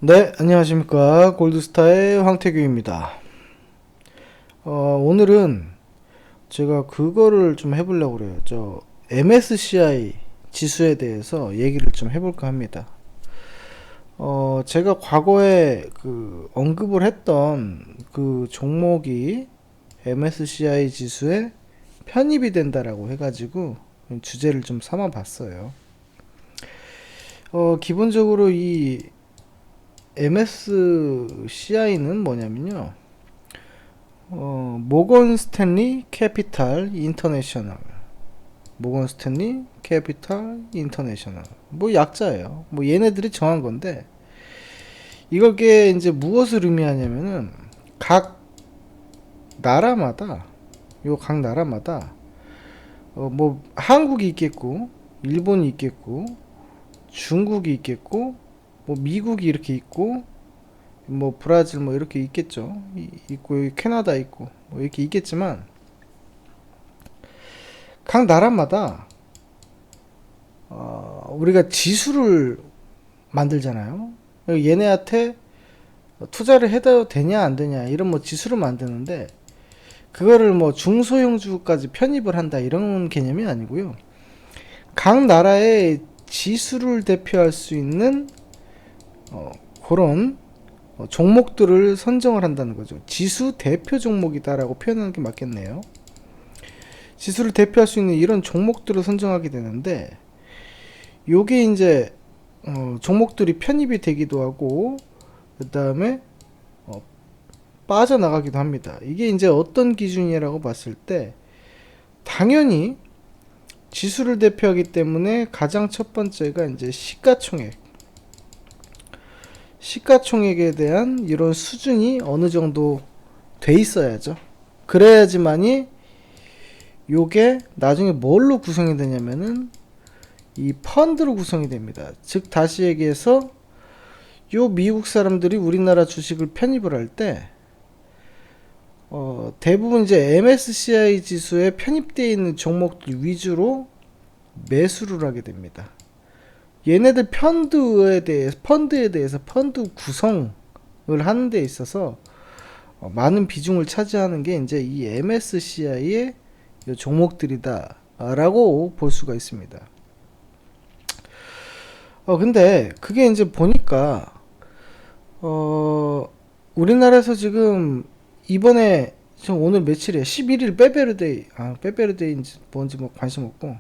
네, 안녕하십니까. 골드스타의 황태규입니다. 오늘은 제가 그거를 좀 해보려고 그래요. MSCI 지수에 대해서 얘기를 좀 해볼까 합니다. 제가 과거에 언급을 했던 그 종목이 MSCI 지수에 편입이 된다라고 해가지고 주제를 좀 삼아 봤어요. 기본적으로 이 MSCI는 뭐냐면요. 모건 스탠리 캐피탈 인터내셔널. 모건 스탠리 캐피탈 인터내셔널. 뭐 약자예요. 뭐 얘네들이 정한 건데, 이게 이제 무엇을 의미하냐면은, 각 나라마다, 각 나라마다, 뭐, 한국이 있겠고, 일본이 있겠고, 중국이 있겠고, 뭐, 미국이 이렇게 있고, 뭐 브라질 뭐 이렇게 있겠죠. 있고 여기 캐나다 있고 뭐 이렇게 있겠지만 각 나라마다 우리가 지수를 만들잖아요. 얘네한테 투자를 해도 되냐 안 되냐 이런 뭐 지수를 만드는데 그거를 뭐 중소형주까지 편입을 한다 이런 개념이 아니고요. 각 나라의 지수를 대표할 수 있는 그런 종목들을 선정을 한다는 거죠. 지수 대표 종목이다라고 표현하는 게 맞겠네요. 지수를 대표할 수 있는 이런 종목들을 선정하게 되는데, 요게 이제 종목들이 편입이 되기도 하고, 그 다음에 빠져나가기도 합니다. 이게 이제 어떤 기준이라고 봤을 때, 당연히 지수를 대표하기 때문에 가장 첫 번째가 이제 시가총액에 대한 이런 수준이 어느 정도 돼 있어야죠. 그래야지만이 요게 나중에 뭘로 구성이 되냐면은 이 펀드로 구성이 됩니다. 즉 다시 얘기해서 요 미국 사람들이 우리나라 주식을 편입을 할 때 대부분 이제 MSCI 지수에 편입되어 있는 종목들 위주로 매수를 하게 됩니다. 얘네들 펀드에 대해서 펀드 구성을 하는 데 있어서 많은 비중을 차지하는 게 이제 이 MSCI의 종목들이다라고 볼 수가 있습니다. 근데 그게 이제 보니까 우리나라에서 지금 이번에 오늘 며칠에 11일 빼빼르데이인지 뭔지 뭐 관심 없고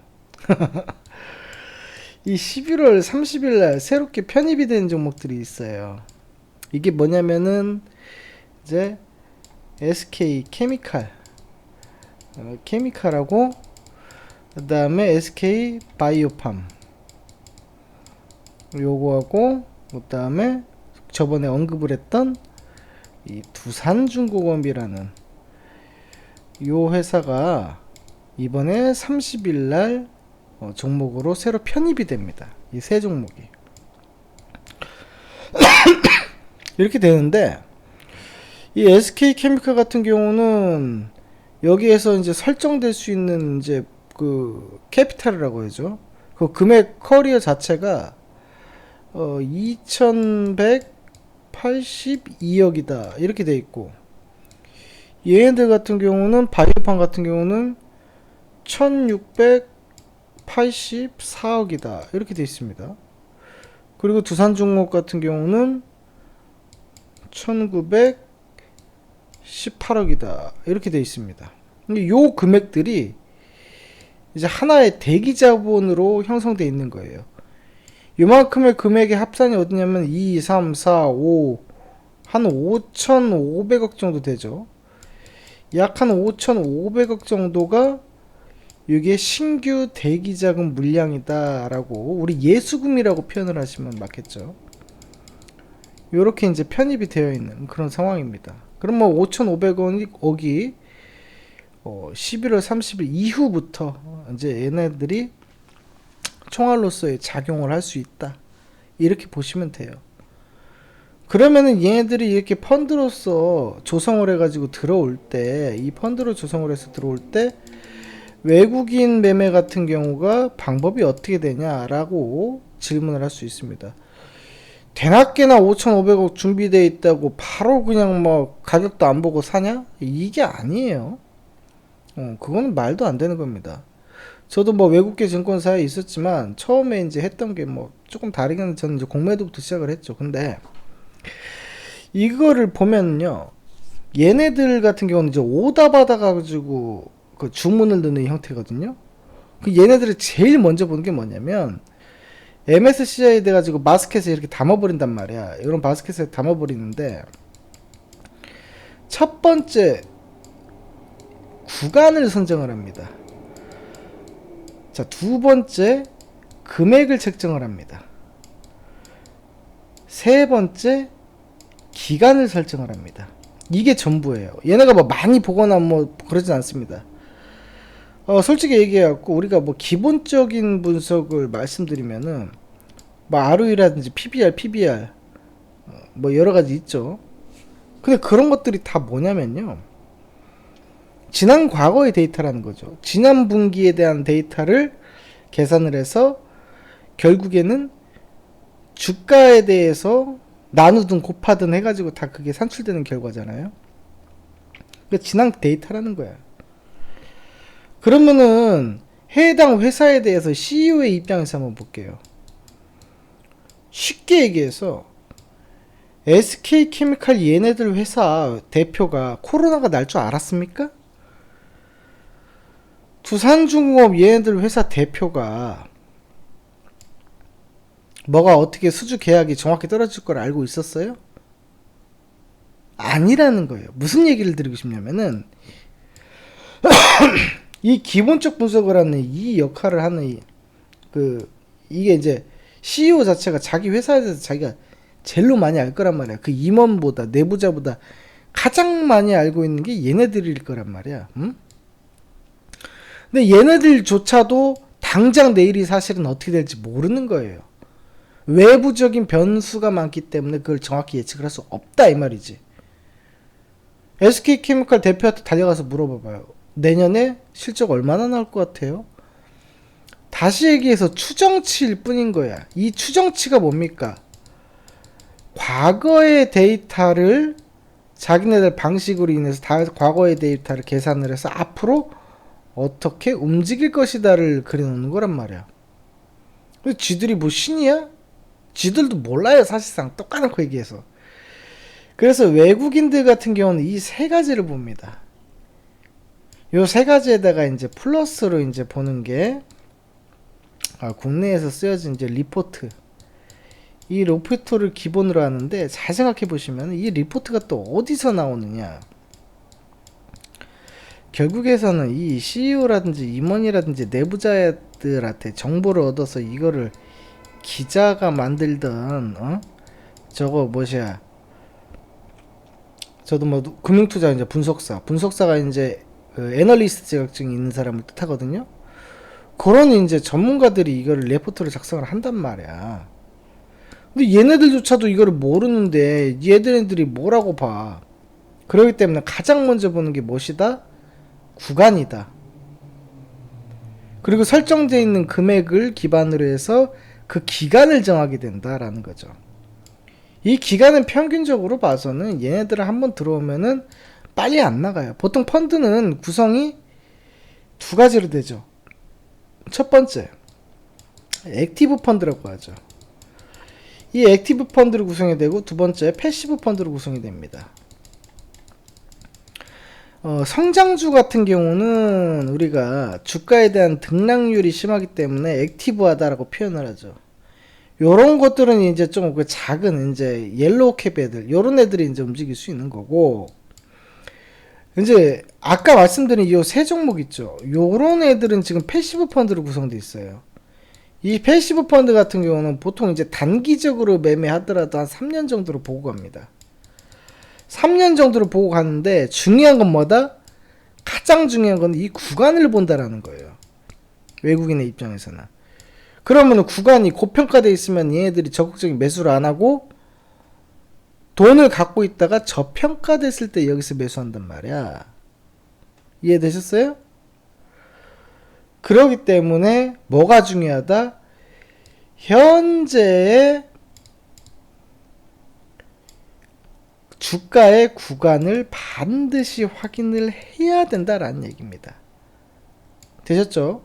이 11월 30일 날 새롭게 편입이 된 종목들이 있어요. 이게 뭐냐면은 이제 SK 케미칼하고 그 다음에 SK 바이오팜 요거하고 그 다음에 저번에 언급을 했던 이 두산중공업이라는 요 회사가 이번에 30일 날 종목으로 새로 편입이 됩니다. 이 세 종목이 이렇게 되는데 이 SK케미칼 같은 경우는 여기에서 이제 설정될 수 있는 이제 그 캐피탈이라고 하죠. 그 금액 커리어 자체가 2182억이다 이렇게 돼 있고, 얘네들 같은 경우는 바이오판 같은 경우는 1684억이다 이렇게 돼 있습니다. 그리고 두산중공업 같은 경우는 1918억이다 이렇게 돼 있습니다. 요 금액들이 이제 하나의 대기 자본으로 형성되어 있는 거예요. 요만큼의 금액의 합산이 어디냐면 2, 3, 4, 5, 한 5,500억 정도 되죠. 약 한 5,500억 정도가 이게 신규 대기자금 물량이다라고 우리 예수금이라고 표현을 하시면 맞겠죠. 요렇게 이제 편입이 되어 있는 그런 상황입니다. 그럼 뭐 5,500억이 11월 30일 이후부터 이제 얘네들이 총알로서의 작용을 할 수 있다 이렇게 보시면 돼요. 그러면은 얘네들이 이렇게 펀드로서 조성을 해가지고 들어올 때, 이 펀드로 조성을 해서 들어올 때 외국인 매매 같은 경우가 방법이 어떻게 되냐라고 질문을 할 수 있습니다. 대낮게나 5,500억 준비되어 있다고 바로 그냥 뭐 가격도 안 보고 사냐? 이게 아니에요. 그거는 말도 안 되는 겁니다. 저도 뭐 외국계 증권사에 있었지만 처음에 이제 했던 게 뭐 조금 다르긴 저는 이제 공매도부터 시작을 했죠. 근데 이거를 보면요. 얘네들 같은 경우는 이제 오다 받아가지고 그 주문을 넣는 형태거든요. 그 얘네들이 제일 먼저 보는 게 뭐냐면 MSCI 돼가지고 바스켓에 이렇게 담아버린단 말이야. 이런 바스켓에 담아버리는데 첫 번째 구간을 선정을 합니다. 자, 두 번째 금액을 책정을 합니다. 세 번째 기간을 설정을 합니다. 이게 전부예요. 얘네가 뭐 많이 보거나 뭐 그러진 않습니다. 솔직히 얘기해갖고 우리가 뭐 기본적인 분석을 말씀드리면은 뭐 ROE라든지 PBR 뭐 여러 가지 있죠. 근데 그런 것들이 다 뭐냐면요. 지난 과거의 데이터라는 거죠. 지난 분기에 대한 데이터를 계산을 해서 결국에는 주가에 대해서 나누든 곱하든 해가지고 다 그게 산출되는 결과잖아요. 그러니까 지난 데이터라는 거야. 그러면은 해당 회사에 대해서 CEO의 입장에서 한번 볼게요. 쉽게 얘기해서 SK케미칼 얘네들 회사 대표가 코로나가 날 줄 알았습니까? 두산중공업 얘네들 회사 대표가 뭐가 어떻게 수주 계약이 정확히 떨어질 걸 알고 있었어요? 아니라는 거예요. 무슨 얘기를 드리고 싶냐면은 이 기본적 분석을 하는 이 역할을 하는 이게 이제 CEO 자체가 자기 회사에 대해서 자기가 제일로 많이 알 거란 말이야. 그 임원보다 내부자보다 가장 많이 알고 있는 게 얘네들일 거란 말이야. 응? 근데 얘네들조차도 당장 내일이 사실은 어떻게 될지 모르는 거예요. 외부적인 변수가 많기 때문에 그걸 정확히 예측을 할 수 없다 이 말이지. SK케미칼 대표한테 달려가서 물어봐봐요. 내년에 실적 얼마나 나올 것 같아요? 다시 얘기해서 추정치일 뿐인 거야. 이 추정치가 뭡니까? 과거의 데이터를 자기네들 방식으로 인해서 과거의 데이터를 계산을 해서 앞으로 어떻게 움직일 것이다를 그려놓는 거란 말이야. 근데 쥐들이 뭐 신이야? 쥐들도 몰라요. 사실상 똑같고 얘기해서. 그래서 외국인들 같은 경우는 이 세 가지를 봅니다. 요 세 가지에다가 이제 플러스로 이제 보는 게 국내에서 쓰여진 이제 리포트. 이 리포트를 기본으로 하는데 잘 생각해 보시면 이 리포트가 또 어디서 나오느냐? 결국에서는 이 CEO라든지 임원이라든지 내부자들한테 정보를 얻어서 이거를 기자가 만들던 저거 뭐야? 저도 뭐 금융투자 이제 분석사가 이제 그 애널리스트 자격증이 있는 사람을 뜻하거든요. 그런 이제 전문가들이 이거를 레포트를 작성을 한단 말이야. 근데 얘네들조차도 이거를 모르는데 얘네들이 뭐라고 봐. 그렇기 때문에 가장 먼저 보는 게 무엇이다? 구간이다. 그리고 설정되어 있는 금액을 기반으로 해서 그 기간을 정하게 된다라는 거죠. 이 기간은 평균적으로 봐서는 얘네들을 한번 들어오면은 빨리 안 나가요. 보통 펀드는 구성이 두 가지로 되죠. 첫 번째, 액티브 펀드라고 하죠. 이 액티브 펀드로 구성이 되고 두 번째, 패시브 펀드로 구성이 됩니다. 성장주 같은 경우는 우리가 주가에 대한 등락률이 심하기 때문에 액티브하다라고 표현을 하죠. 요런 것들은 이제 좀 그 작은 이제 옐로우 캡 애들, 요런 애들이 이제 움직일 수 있는 거고, 이제 아까 말씀드린 요 세 종목 있죠. 요런 애들은 지금 패시브 펀드로 구성되어 있어요. 이 패시브 펀드 같은 경우는 보통 이제 단기적으로 매매하더라도 한 3년 정도로 보고 갑니다. 3년 정도로 보고 가는데 중요한 건 뭐다? 가장 중요한 건 이 구간을 본다라는 거예요. 외국인의 입장에서는. 그러면 구간이 고평가되어 있으면 얘네들이 적극적인 매수를 안 하고 돈을 갖고 있다가 저평가됐을 때 여기서 매수한단 말이야. 이해되셨어요? 그렇기 때문에 뭐가 중요하다? 현재의 주가의 구간을 반드시 확인을 해야 된다라는 얘기입니다. 되셨죠?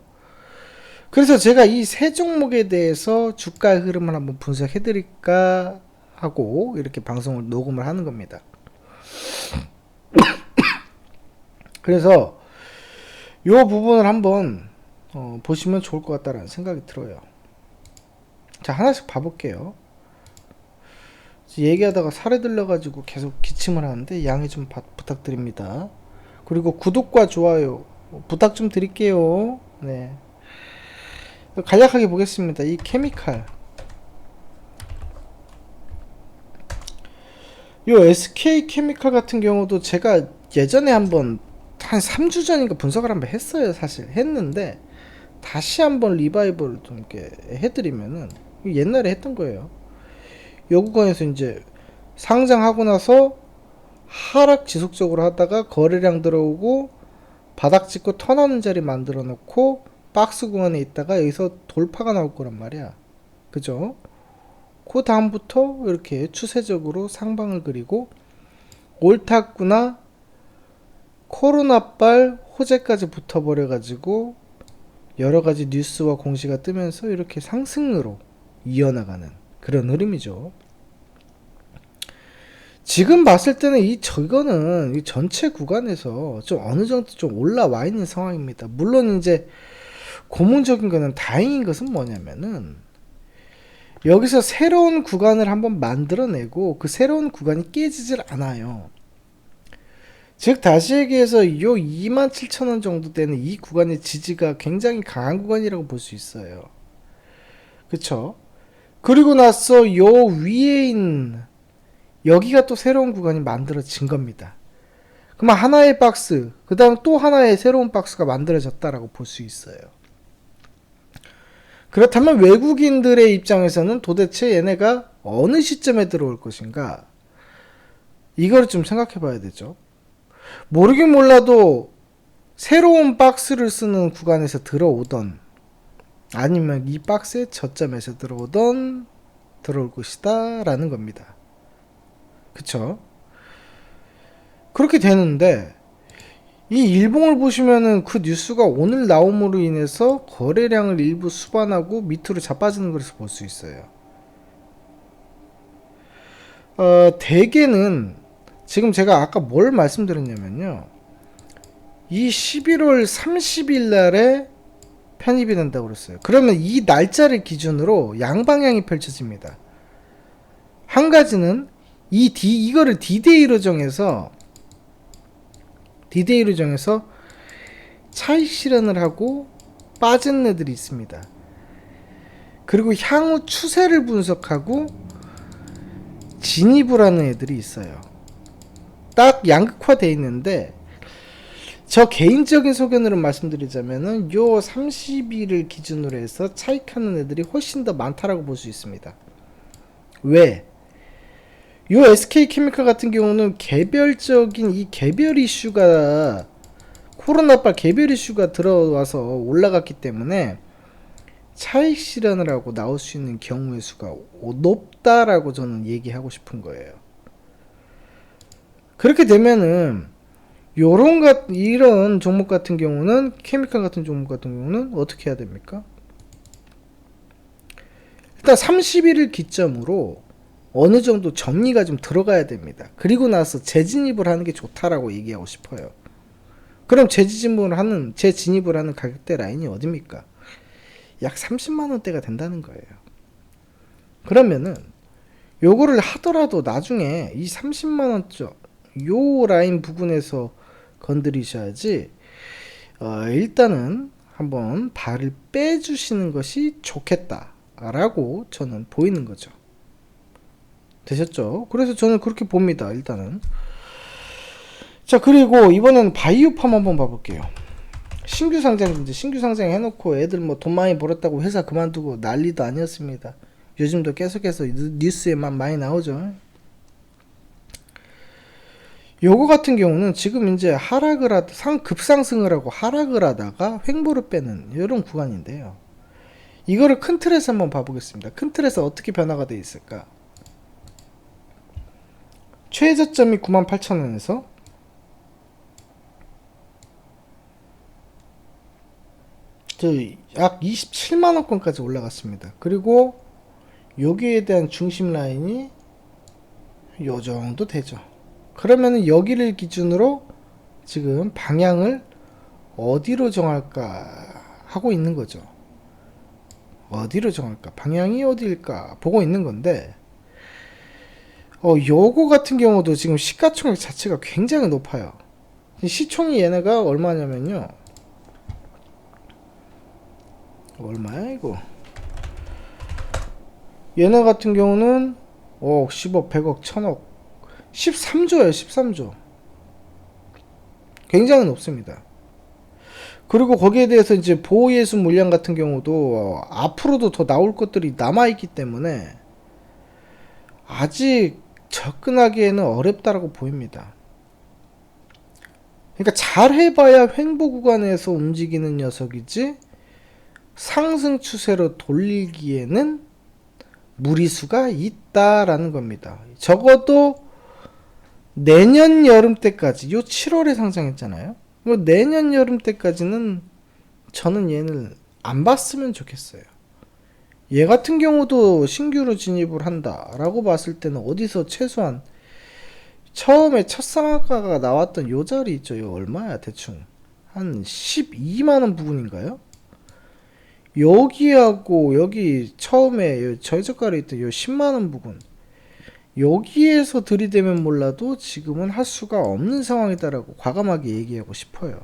그래서 제가 이 세 종목에 대해서 주가의 흐름을 한번 분석해 드릴까 하고 이렇게 방송을 녹음을 하는 겁니다. 그래서 이 부분을 한번 보시면 좋을 것 같다라는 생각이 들어요. 자, 하나씩 봐볼게요. 얘기하다가 살에 들려가지고 계속 기침을 하는데 양해 좀 부탁드립니다. 그리고 구독과 좋아요 부탁 좀 드릴게요. 네. 간략하게 보겠습니다. 이 케미칼, 요 SK 케미칼 같은 경우도 제가 예전에 한번 한 3주 전인가 분석을 한번 했어요. 사실 했는데 다시 한번 리바이벌을 좀 이렇게 해드리면은 옛날에 했던 거예요. 요 구간에서 이제 상장하고 나서 하락 지속적으로 하다가 거래량 들어오고 바닥 찍고 턴하는 자리 만들어 놓고 박스 구간에 있다가 여기서 돌파가 나올 거란 말이야. 그죠? 그 다음부터 이렇게 추세적으로 상방을 그리고 옳았구나, 코로나빨 호재까지 붙어버려 가지고 여러가지 뉴스와 공시가 뜨면서 이렇게 상승으로 이어나가는 그런 흐름이죠. 지금 봤을 때는 저거는 이 전체 구간에서 좀 어느 정도 좀 올라와 있는 상황입니다. 물론 이제 고문적인 거는, 다행인 것은 뭐냐면은 여기서 새로운 구간을 한번 만들어내고 그 새로운 구간이 깨지질 않아요. 즉 다시 얘기해서 요 27,000원 정도 되는 이 구간의 지지가 굉장히 강한 구간이라고 볼 수 있어요. 그쵸? 그리고 나서 요 위에 있는 여기가 또 새로운 구간이 만들어진 겁니다. 그러면 하나의 박스, 그 다음 또 하나의 새로운 박스가 만들어졌다라고 볼 수 있어요. 그렇다면 외국인들의 입장에서는 도대체 얘네가 어느 시점에 들어올 것인가, 이걸 좀 생각해 봐야 되죠. 모르긴 몰라도 새로운 박스를 쓰는 구간에서 들어오던, 아니면 이 박스의 저점에서 들어오던 들어올 것이다 라는 겁니다. 그쵸? 그렇게 되는데 이 일봉을 보시면은 그 뉴스가 오늘 나옴으로 인해서 거래량을 일부 수반하고 밑으로 자빠지는 것을 볼 수 있어요. 대개는 지금 제가 아까 뭘 말씀드렸냐면요, 이 11월 30일 날에 편입이 된다고 그랬어요. 그러면 이 날짜를 기준으로 양방향이 펼쳐집니다. 한 가지는 이거를 D-Day로 정해서 차익 실현을 하고 빠진 애들이 있습니다. 그리고 향후 추세를 분석하고 진입을 하는 애들이 있어요. 딱 양극화되어 있는데, 저 개인적인 소견으로 말씀드리자면은 요 30일을 기준으로 해서 차익하는 애들이 훨씬 더 많다라고 볼 수 있습니다. 왜? 요 SK케미칼 같은 경우는 개별적인 이 개별 이슈가, 코로나빨 개별 이슈가 들어와서 올라갔기 때문에 차익 실현을 하고 나올 수 있는 경우의 수가 높다라고 저는 얘기하고 싶은 거예요. 그렇게 되면은 이런 종목 같은 경우는, 케미칼 같은 종목 같은 경우는 어떻게 해야 됩니까? 일단 30일을 기점으로 어느 정도 정리가 좀 들어가야 됩니다. 그리고 나서 재진입을 하는 게 좋다라고 얘기하고 싶어요. 그럼 재진입을 하는 가격대 라인이 어딥니까? 약 30만원대가 된다는 거예요. 그러면은 요거를 하더라도 나중에 이 30만원쯤 요 라인 부근에서 건드리셔야지, 일단은 한번 발을 빼주시는 것이 좋겠다라고 저는 보이는 거죠. 되셨죠? 그래서 저는 그렇게 봅니다. 일단은. 자, 그리고 이번엔 바이오팜 한번 봐볼게요. 신규 상장 해놓고 애들 뭐 돈 많이 벌었다고 회사 그만두고 난리도 아니었습니다. 요즘도 계속해서 뉴스에만 많이 나오죠. 요거 같은 경우는 지금 이제 급상승을 하고 하락을 하다가 횡보를 빼는 이런 구간인데요. 이거를 큰 틀에서 한번 봐보겠습니다. 큰 틀에서 어떻게 변화가 되어 있을까? 최저점이 98,000원에서 약 27만원권까지 올라갔습니다. 그리고 여기에 대한 중심 라인이 요 정도 되죠. 그러면 여기를 기준으로 지금 방향을 어디로 정할까 하고 있는 거죠. 어디로 정할까, 방향이 어디일까 보고 있는 건데, 요거 같은 경우도 지금 시가총액 자체가 굉장히 높아요. 시총이 얘네가 얼마냐면요, 얼마야 이거, 얘네 같은 경우는 5억, 10억, 100억, 1000억, 13조예요. 13조. 굉장히 높습니다. 그리고 거기에 대해서 이제 보호예수 물량 같은 경우도 앞으로도 더 나올 것들이 남아있기 때문에 아직 접근하기에는 어렵다라고 보입니다. 그러니까 잘 해봐야 횡보 구간에서 움직이는 녀석이지, 상승 추세로 돌리기에는 무리수가 있다라는 겁니다. 적어도 내년 여름 때까지, 요 7월에 상장했잖아요. 내년 여름 때까지는 저는 얘를 안 봤으면 좋겠어요. 얘 같은 경우도 신규로 진입을 한다라고 봤을 때는 어디서 최소한 처음에 첫 상한가가 나왔던 요 자리 있죠. 요 얼마야 대충 한 12만원 부근인가요? 여기하고 여기 처음에 저저가로 있던 요 10만원 부근, 여기에서 들이대면 몰라도 지금은 할 수가 없는 상황이다라고 과감하게 얘기하고 싶어요.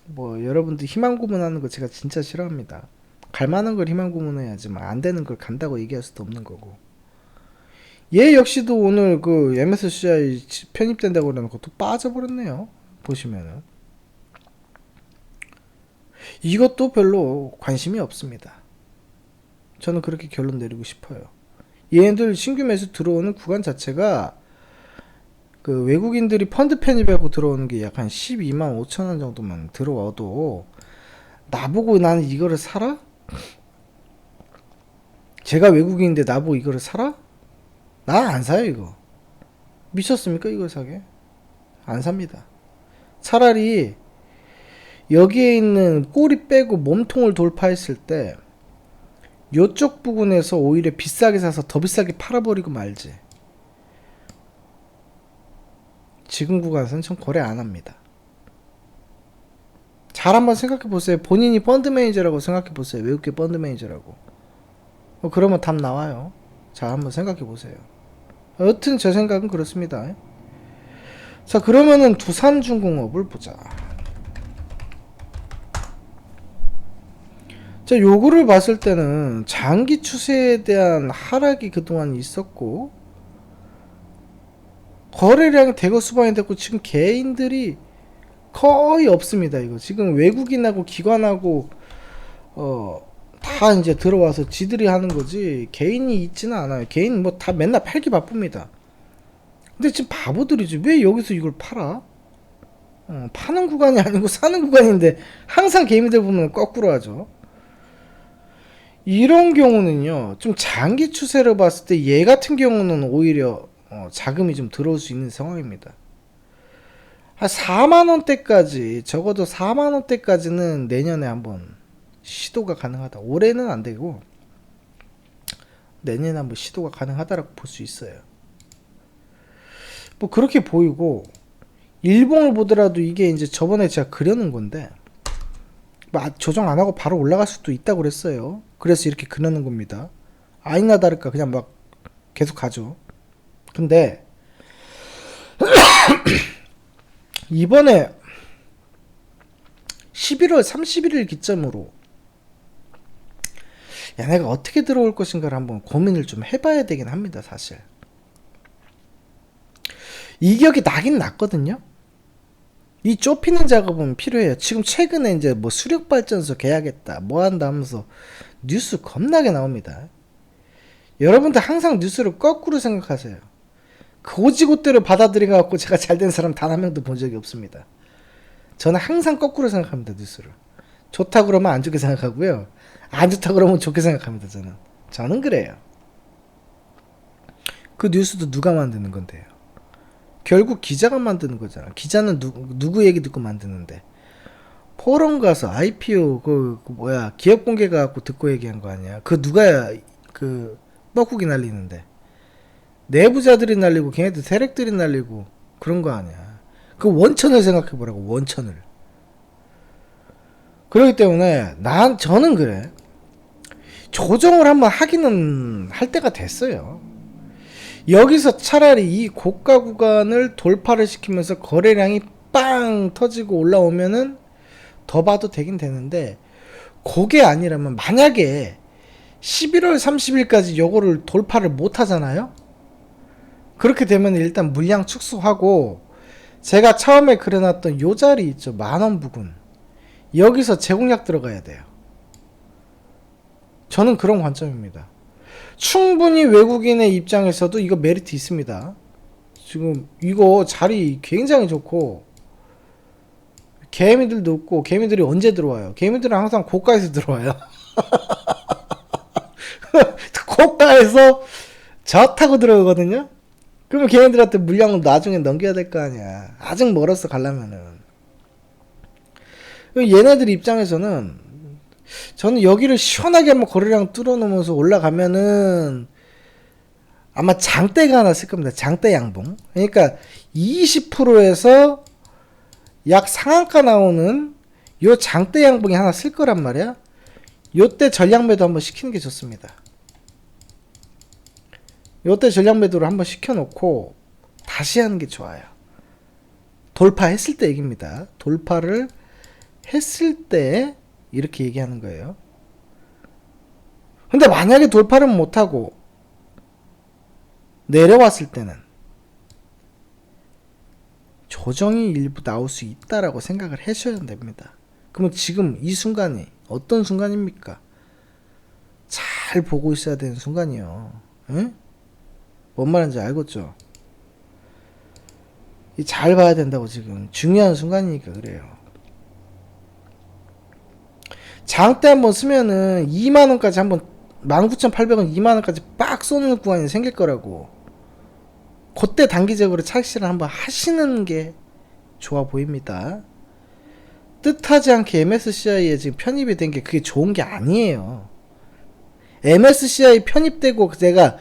뭐 여러분들 희망 고문하는 거 제가 진짜 싫어합니다. 갈 만한 걸 희망 고문해야지만 안 되는 걸 간다고 얘기할 수도 없는 거고. 얘 역시도 오늘 그 MSCI 편입된다고 그러는 것도 빠져버렸네요. 보시면은 이것도 별로 관심이 없습니다. 저는 그렇게 결론 내리고 싶어요. 얘네들 신규 매수 들어오는 구간 자체가 그 외국인들이 펀드 편입하고 들어오는 게 약 한 12만 5천원 정도만 들어와도 나보고 나는 이거를 사라? 제가 외국인인데 나보고 이거를 사라? 난 안 사요. 이거 미쳤습니까? 이걸 사게? 안 삽니다. 차라리 여기에 있는 꼬리 빼고 몸통을 돌파했을 때 요쪽 부분에서 오히려 비싸게 사서 더 비싸게 팔아버리고 말지. 지금 구간에서는 전 거래 안 합니다. 잘 한번 생각해 보세요. 본인이 펀드 매니저라고 생각해 보세요. 외국계 펀드 매니저라고. 그러면 답 나와요. 잘 한번 생각해 보세요. 여튼 제 생각은 그렇습니다. 자, 그러면은 두산중공업을 보자. 자, 요거를 봤을 때는 장기 추세에 대한 하락이 그동안 있었고, 거래량이 대거 수반이 됐고, 지금 개인들이 거의 없습니다. 이거 지금 외국인하고 기관하고 다 이제 들어와서 지들이 하는 거지 개인이 있지는 않아요. 개인 뭐 다 맨날 팔기 바쁩니다. 근데 지금 바보들이지 왜 여기서 이걸 팔아? 파는 구간이 아니고 사는 구간인데 항상 개인들 보면 거꾸로 하죠. 이런 경우는요, 좀 장기 추세로 봤을 때 얘 같은 경우는 오히려 자금이 좀 들어올 수 있는 상황입니다. 한 4만원대까지, 적어도 4만원대까지는 내년에 한번 시도가 가능하다. 올해는 안 되고 내년에 한번 시도가 가능하다라고 볼 수 있어요. 뭐 그렇게 보이고, 일봉을 보더라도 이게 이제 저번에 제가 그려놓은 건데 조정 안 하고 바로 올라갈 수도 있다고 그랬어요. 그래서 이렇게 그려놓은 겁니다. 아니나 다를까 그냥 막 계속 가죠. 근데 이번에 11월 31일 기점으로 얘네가 어떻게 들어올 것인가를 한번 고민을 좀 해봐야 되긴 합니다. 사실 이격이 나긴 났거든요. 이 좁히는 작업은 필요해요. 지금 최근에 이제 뭐 수력발전소 계약했다 뭐 한다 하면서 뉴스 겁나게 나옵니다. 여러분들 항상 뉴스를 거꾸로 생각하세요. 고지고대로 받아들여갖고 제가 잘된 사람 단 한 명도 본 적이 없습니다. 저는 항상 거꾸로 생각합니다. 뉴스를 좋다 그러면 안 좋게 생각하고요, 안 좋다 그러면 좋게 생각합니다. 저는 그래요. 그 뉴스도 누가 만드는 건데요? 결국 기자가 만드는 거잖아. 기자는 누구 얘기 듣고 만드는데. 포럼 가서 IPO 기업 공개 갖고 듣고 얘기한 거 아니야. 그 누가 뻐꾸기 날리는데. 내부자들이 날리고 걔네들 세력들이 날리고 그런 거 아니야. 그 원천을 생각해 보라고. 원천을. 그렇기 때문에 저는 그래. 조정을 한번 하기는 할 때가 됐어요. 여기서 차라리 이 고가 구간을 돌파를 시키면서 거래량이 빵 터지고 올라오면은 더 봐도 되긴 되는데, 그게 아니라면 만약에 11월 30일까지 요거를 돌파를 못 하잖아요. 그렇게 되면 일단 물량 축소하고, 제가 처음에 그려놨던 요 자리 있죠, 10,000원 부근, 여기서 제공약 들어가야 돼요. 저는 그런 관점입니다. 충분히 외국인의 입장에서도 이거 메리트 있습니다. 지금 이거 자리 굉장히 좋고, 개미들도 없고, 개미들이 언제 들어와요? 개미들은 항상 고가에서 들어와요. 고가에서 저 타고 들어오거든요. 그러면 걔네들한테 물량을 나중에 넘겨야 될 거 아니야. 아직 멀었어 가려면은. 얘네들 입장에서는, 저는 여기를 시원하게 한번 거래량 뚫어놓으면서 올라가면은 아마 장대가 하나 쓸 겁니다. 장대 양봉. 그러니까 20%에서 약 상한가 나오는 요 장대 양봉이 하나 쓸 거란 말이야. 요때 전략 매도 한번 시키는 게 좋습니다. 요때 전략 매도를 한번 시켜놓고 다시 하는 게 좋아요. 돌파했을 때 얘기입니다. 돌파를 했을 때 이렇게 얘기하는 거예요. 근데 만약에 돌파를 못하고 내려왔을 때는 조정이 일부 나올 수 있다라고 생각을 하셔야 됩니다. 그러면 지금 이 순간이 어떤 순간입니까? 잘 보고 있어야 되는 순간이요. 응? 뭔 말인지 알겠죠? 잘 봐야 된다고. 지금 중요한 순간이니까 그래요. 장대 한번 쓰면은 2만원까지 한번 19,800원 2만원까지 빡 쏘는 구간이 생길 거라고. 그때 단기적으로 착시를 한번 하시는 게 좋아 보입니다. 뜻하지 않게 MSCI에 지금 편입이 된 게 그게 좋은 게 아니에요. MSCI 편입되고 제가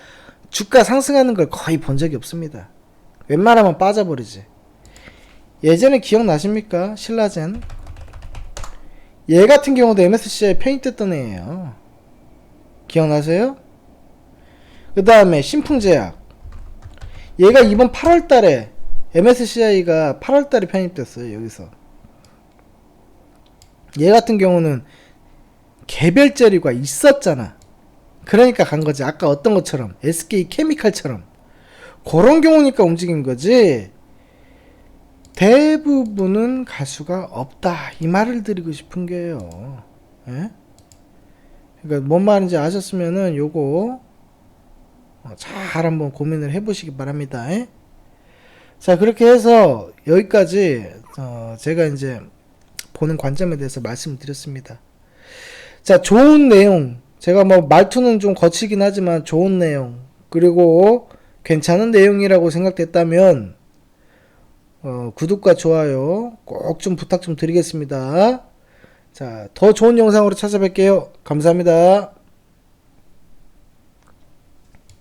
주가 상승하는 걸 거의 본 적이 없습니다. 웬만하면 빠져버리지. 예전에 기억나십니까? 신라젠. 얘 같은 경우도 MSCI 편입됐던 애예요. 기억나세요? 그 다음에 신풍제약. 얘가 이번 8월달에 MSCI가 8월달에 편입됐어요. 여기서. 얘 같은 경우는 개별 재료가 있었잖아. 그러니까 간 거지. 아까 어떤 것처럼 SK 케미칼처럼 그런 경우니까 움직인 거지. 대부분은 갈 수가 없다. 이 말을 드리고 싶은 게요. 예? 그러니까 뭔 말인지 아셨으면은 요거 잘 한번 고민을 해보시기 바랍니다. 예? 자, 그렇게 해서 여기까지 제가 이제 보는 관점에 대해서 말씀을 드렸습니다. 자, 좋은 내용. 제가 뭐 말투는 좀 거치긴 하지만 좋은 내용, 그리고 괜찮은 내용이라고 생각됐다면 구독과 좋아요 꼭 좀 부탁 좀 드리겠습니다. 자, 더 좋은 영상으로 찾아뵐게요. 감사합니다.